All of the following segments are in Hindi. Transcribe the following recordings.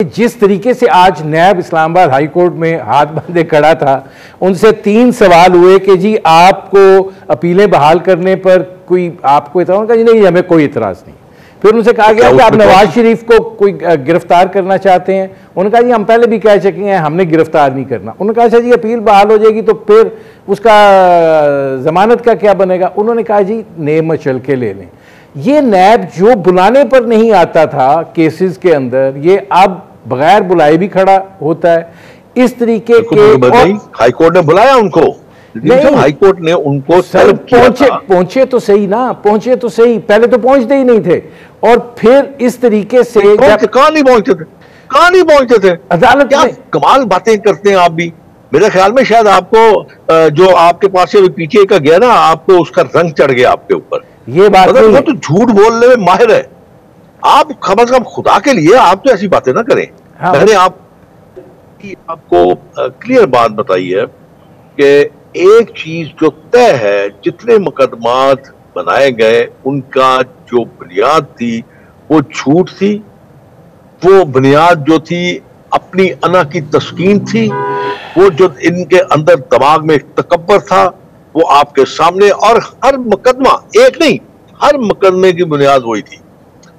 जिस तरीके से आज नैब इस्लामाबाद हाई कोर्ट में हाथ बांधे खड़ा था, उनसे 3 सवाल हुए कि जी आपको अपीलें बहाल करने पर कोई आपको इतराज़ का? जी नहीं, हमें कोई इतराज़ नहीं। फिर उनसे कहा गया कि आप नवाज शरीफ को कोई गिरफ्तार करना चाहते हैं? उन्होंने कहा जी हम पहले भी कह चुके हैं, हमने गिरफ्तार नहीं करना। उन्होंने कहा अच्छा जी अपील बहाल हो जाएगी तो फिर उसका जमानत का क्या बनेगा? उन्होंने कहा जी नेम चल के ले लें। ये नैब जो बुलाने पर नहीं आता था केसेस के अंदर, ये अब बगैर बुलाए भी खड़ा होता है। इस तरीके के हाई कोर्ट ने बुलाया उनको, नहीं हाई कोर्ट ने उनको पहुंचे तो सही ना, पहुंचे तो सही, पहले तो पहुंचते ही नहीं थे और फिर इस तरीके से कहां नहीं पहुंचते थे, कहां नहीं पहुंचते थे अदालत। क्या कमाल बातें करते हैं आप भी। मेरे ख्याल में शायद आपको जो आपके पास से पीछे का गया ना, आपको उसका रंग चढ़ गया आपके ऊपर। ये बात मतलब वो तो झूठ बोलने में माहिर है। आप कम से कम खुदा के लिए आप तो ऐसी बातें ना करें। हाँ। मैंने आपको क्लियर बात बताई है कि एक चीज जो तय है, जितने मुकदमात बनाए गए उनका जो बुनियाद थी वो झूठ थी। वो बुनियाद जो थी अपनी अना की तस्कीन थी। वो जो इनके अंदर दिमाग में तकब्बर था वो आपके सामने, और हर मुकदमा एक नहीं, हर मुकदमे की बुनियाद वही थी।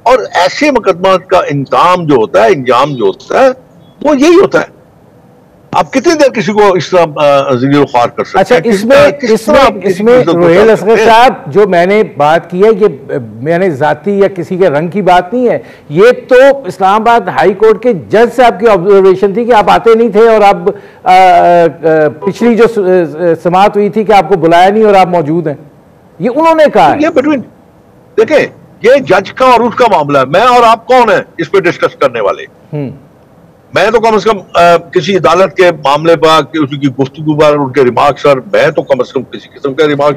और ऐसे मुकदमा का इंजाम जो होता है, इंजाम जो होता है वो यही होता है। आप कितनी देर किसी को इस तरह ज़िक्र ख्वार कर सकते हैं? अच्छा, इसमें रोहेल असगर साहब जो मैंने बात की है, ये मैंने जाती या किसी के रंग की बात नहीं है। ये तो इस्लामाबाद हाई कोर्ट के जज साहब की ऑब्जर्वेशन थी कि आप आते नहीं थे और अब पिछली जो समाअत हुई थी कि आपको बुलाया नहीं और आप मौजूद हैं, ये उन्होंने कहा है। देखें, ये जज का और उसका मामला है। मैं और आप कौन है इस पे डिस्कस करने वाले? मैं तो कम से कम किसी अदालत के मामले पर, उसकी गुफ्तगू पर, उनके रिमार्क्स पर मैं तो कम से कम किसी किस्म के रिमार्क